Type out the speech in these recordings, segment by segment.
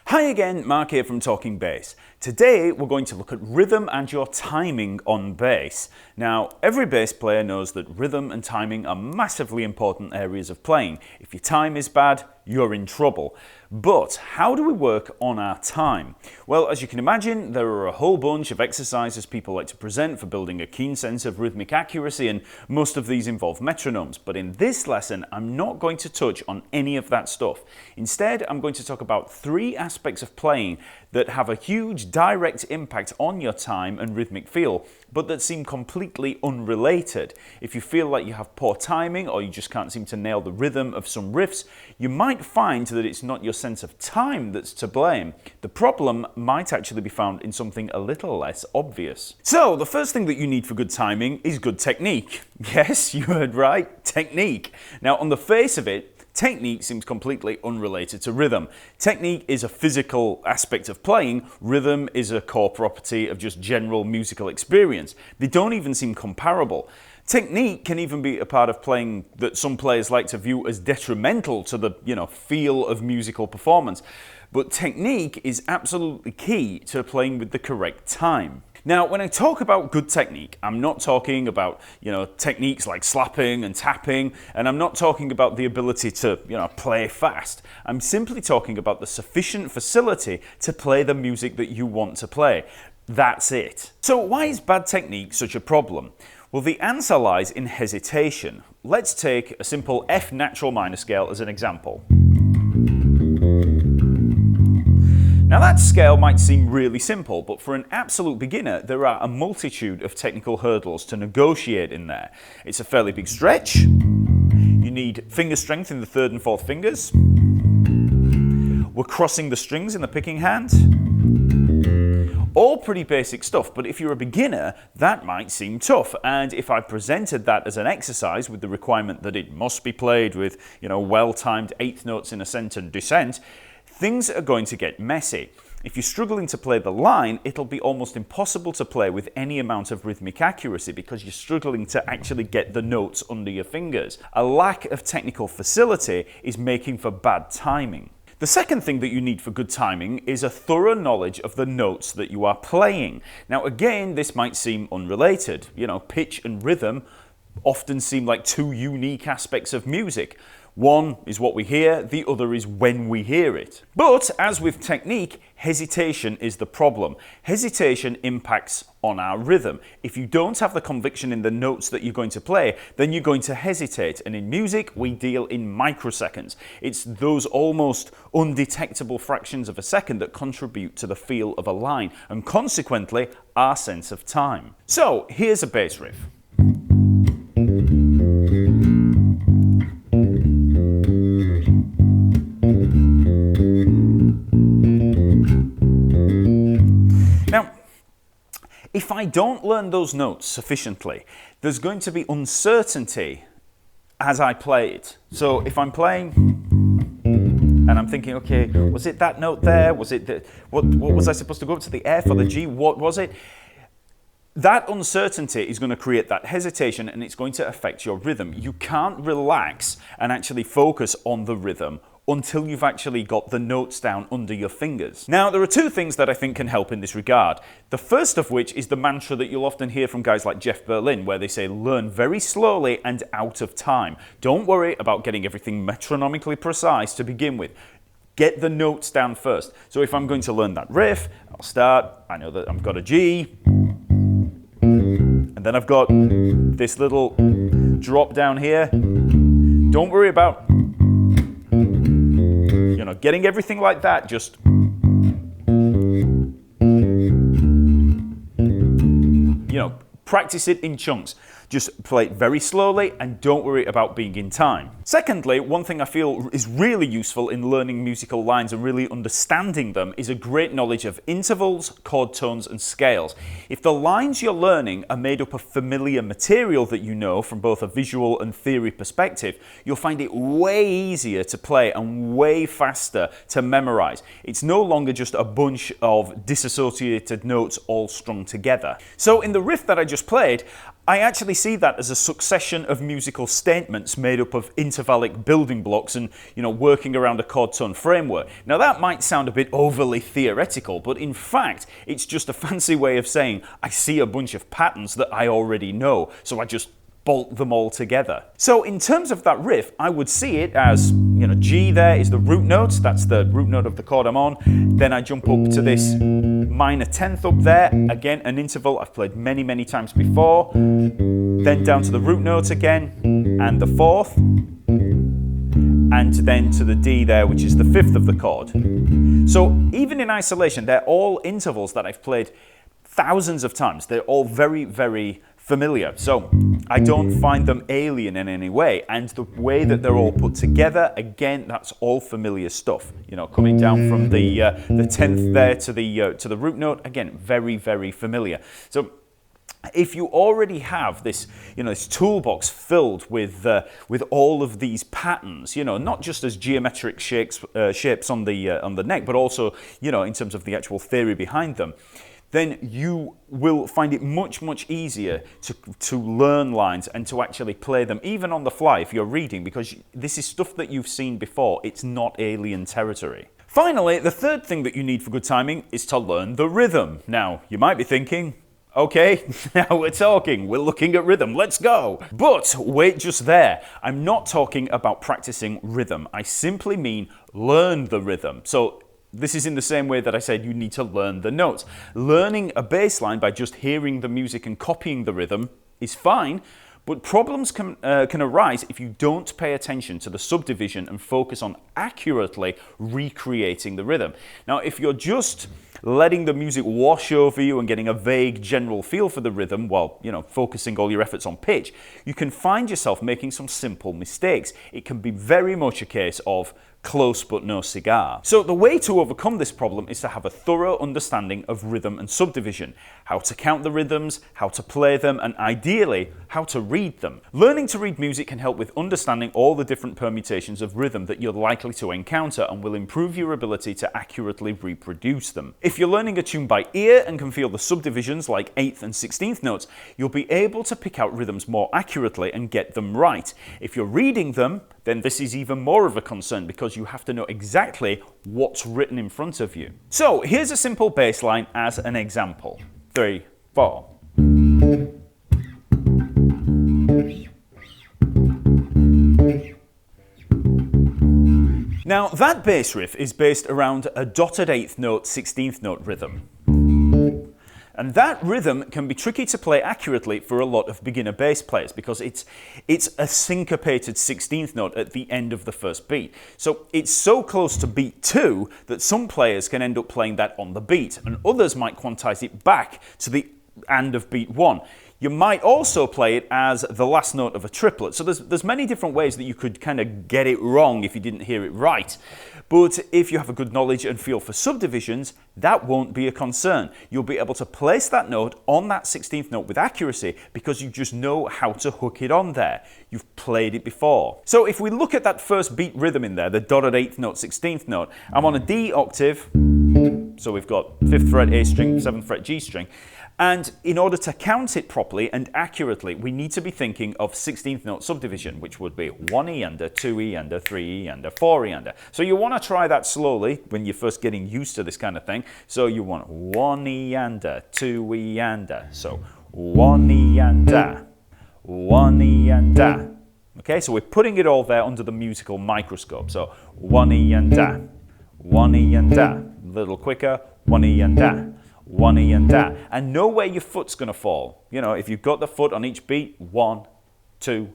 Hi again, Mark here from Talkingbass. Today we're going to look at rhythm and your timing on bass. Now, every bass player knows that rhythm and timing are massively important areas of playing. If your time is bad, you're in trouble. But how do we work on our time? Well, as you can imagine, there are a whole bunch of exercises people like to present for building a keen sense of rhythmic accuracy, and most of these involve metronomes. But in this lesson, I'm not going to touch on any of that stuff. Instead, I'm going to talk about three aspects of playing that have a huge direct impact on your time and rhythmic feel, but that seem completely unrelated. If you feel like you have poor timing or you just can't seem to nail the rhythm of some riffs, you might find that it's not your sense of time that's to blame. The problem might actually be found in something a little less obvious. So, the first thing that you need for good timing is good technique. Yes, you heard right, technique. Now, on the face of it, technique seems completely unrelated to rhythm. Technique is a physical aspect of playing, rhythm is a core property of just general musical experience. They don't even seem comparable. Technique can even be a part of playing that some players like to view as detrimental to the, feel of musical performance. But technique is absolutely key to playing with the correct time. Now, when I talk about good technique, I'm not talking about, techniques like slapping and tapping, and I'm not talking about the ability to, play fast. I'm simply talking about the sufficient facility to play the music that you want to play. That's it. So why is bad technique such a problem? Well, the answer lies in hesitation. Let's take a simple F natural minor scale as an example. Now that scale might seem really simple, but for an absolute beginner, there are a multitude of technical hurdles to negotiate in there. It's a fairly big stretch. You need finger strength in the third and fourth fingers. We're crossing the strings in the picking hand. All pretty basic stuff, but if you're a beginner, that might seem tough. And if I presented that as an exercise with the requirement that it must be played with, well-timed eighth notes in ascent and descent, things are going to get messy. If you're struggling to play the line, it'll be almost impossible to play with any amount of rhythmic accuracy because you're struggling to actually get the notes under your fingers. A lack of technical facility is making for bad timing. The second thing that you need for good timing is a thorough knowledge of the notes that you are playing. Now again, this might seem unrelated. Pitch and rhythm often seem like two unique aspects of music. One is what we hear, the other is when we hear it. But as with technique, hesitation is the problem. Hesitation impacts on our rhythm. If you don't have the conviction in the notes that you're going to play, then you're going to hesitate. And in music, we deal in microseconds. It's those almost undetectable fractions of a second that contribute to the feel of a line, and consequently, our sense of time. So, here's a bass riff. Now, if I don't learn those notes sufficiently, there's going to be uncertainty as I play it. So if I'm playing and I'm thinking, okay, was it that note there? Was it what was I supposed to go up to, the F or the G? What was it? That uncertainty is going to create that hesitation, and it's going to affect your rhythm. You can't relax and actually focus on the rhythm until you've actually got the notes down under your fingers. Now, there are two things that I think can help in this regard. The first of which is the mantra that you'll often hear from guys like Jeff Berlin, where they say, learn very slowly and out of time. Don't worry about getting everything metronomically precise to begin with. Get the notes down first. So if I'm going to learn that riff, I'll start, I know that I've got a G, and then I've got this little drop down here. Don't worry about, getting everything like that. Just, practice it in chunks. Just play it very slowly and don't worry about being in time. Secondly, one thing I feel is really useful in learning musical lines and really understanding them is a great knowledge of intervals, chord tones, and scales. If the lines you're learning are made up of familiar material that you know from both a visual and theory perspective, you'll find it way easier to play and way faster to memorize. It's no longer just a bunch of disassociated notes all strung together. So in the riff that I just played, I actually see that as a succession of musical statements made up of intervallic building blocks and, working around a chord tone framework. Now that might sound a bit overly theoretical, but in fact, it's just a fancy way of saying I see a bunch of patterns that I already know, so I just bolt them all together. So in terms of that riff, I would see it as, G there is the root note, that's the root note of the chord I'm on. Then I jump up to this minor 10th up there, again an interval I've played many, many times before. Then down to the root note again, and the 4th. And then to the D there, which is the 5th of the chord. So even in isolation, they're all intervals that I've played thousands of times. They're all very, very familiar. So I don't find them alien in any way. And the way that they're all put together, again, that's all familiar stuff. Coming down from the 10th there to the root note, again, very, very familiar. So if you already have this, this toolbox filled with all of these patterns, not just as geometric shapes on the neck, but also, in terms of the actual theory behind them, then you will find it much, much easier to learn lines and to actually play them, even on the fly if you're reading, because this is stuff that you've seen before. It's not alien territory. Finally, the third thing that you need for good timing is to learn the rhythm. Now, you might be thinking, okay, now we're talking, we're looking at rhythm, let's go. But wait just there, I'm not talking about practicing rhythm. I simply mean learn the rhythm. So this is in the same way that I said you need to learn the notes. Learning a bass line by just hearing the music and copying the rhythm is fine, but problems can arise if you don't pay attention to the subdivision and focus on accurately recreating the rhythm. Now, if you're just letting the music wash over you and getting a vague general feel for the rhythm while, focusing all your efforts on pitch, you can find yourself making some simple mistakes. It can be very much a case of close but no cigar. So the way to overcome this problem is to have a thorough understanding of rhythm and subdivision, how to count the rhythms, how to play them, and ideally, how to read them. Learning to read music can help with understanding all the different permutations of rhythm that you're likely to encounter and will improve your ability to accurately reproduce them. If you're learning a tune by ear and can feel the subdivisions like 8th and 16th notes, you'll be able to pick out rhythms more accurately and get them right. If you're reading them, then this is even more of a concern because you have to know exactly what's written in front of you. So here's a simple bass line as an example. 3, 4. Now that bass riff is based around a dotted 8th note, 16th note rhythm. And that rhythm can be tricky to play accurately for a lot of beginner bass players because it's a syncopated 16th note at the end of the first beat. So it's so close to beat 2 that some players can end up playing that on the beat, and others might quantize it back to the end of beat 1. You might also play it as the last note of a triplet. So there's many different ways that you could kind of get it wrong if you didn't hear it right. But if you have a good knowledge and feel for subdivisions, that won't be a concern. You'll be able to place that note on that 16th note with accuracy because you just know how to hook it on there. You've played it before. So if we look at that first beat rhythm in there, the dotted 8th note, 16th note, I'm on a D octave, so we've got 5th fret A string, 7th fret G string. And in order to count it properly and accurately, we need to be thinking of 16th note subdivision, which would be 1 E under, 2 E under, 3 E under, 4 E under. So you want to try that slowly when you're first getting used to this kind of thing. So you want 1 E under, 2 E under. So 1 E under, 1 E under. Okay, so we're putting it all there under the musical microscope. So 1 E under, 1 E under. A little quicker, 1 E under. 1 E and da, and know where your foot's going to fall. If you've got the foot on each beat, 1, 2,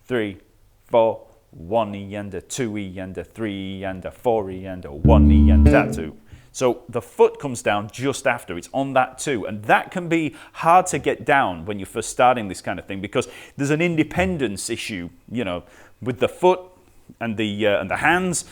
3, 4, 1 E and 2 E and 3 E and 4 E and 1 E and da 2. So the foot comes down just after, it's on that 2, and that can be hard to get down when you're first starting this kind of thing because there's an independence issue, with the foot and the hands.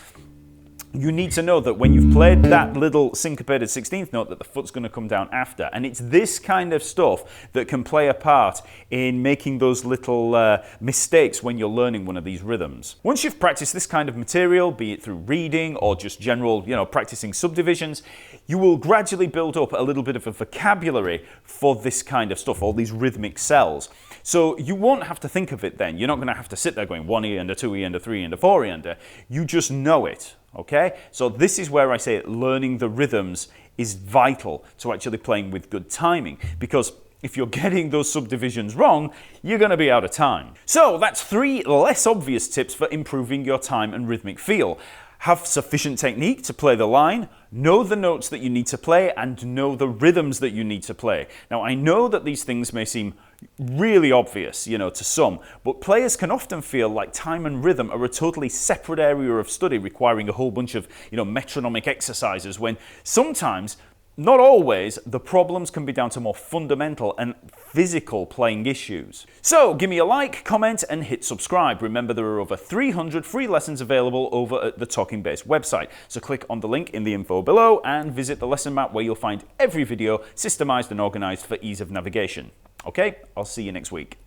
You need to know that when you've played that little syncopated 16th note that the foot's going to come down after. And it's this kind of stuff that can play a part in making those little mistakes when you're learning one of these rhythms. Once you've practiced this kind of material, be it through reading or just general, practicing subdivisions, you will gradually build up a little bit of a vocabulary for this kind of stuff, all these rhythmic cells. So you won't have to think of it then. You're not going to have to sit there going 1 E and a 2 E and a 3 E and a 4 E under. You just know it, okay? So this is where I say learning the rhythms is vital to actually playing with good timing, because if you're getting those subdivisions wrong, you're going to be out of time. So that's 3 less obvious tips for improving your time and rhythmic feel. Have sufficient technique to play the line, know the notes that you need to play, and know the rhythms that you need to play. Now, I know that these things may seem really obvious, to some, but players can often feel like time and rhythm are a totally separate area of study requiring a whole bunch of, metronomic exercises, when sometimes, not always, the problems can be down to more fundamental and physical playing issues. So give me a like, comment, and hit subscribe. Remember, there are over 300 free lessons available over at the Talkingbass website. So click on the link in the info below and visit the lesson map where you'll find every video systemized and organized for ease of navigation. Okay, I'll see you next week.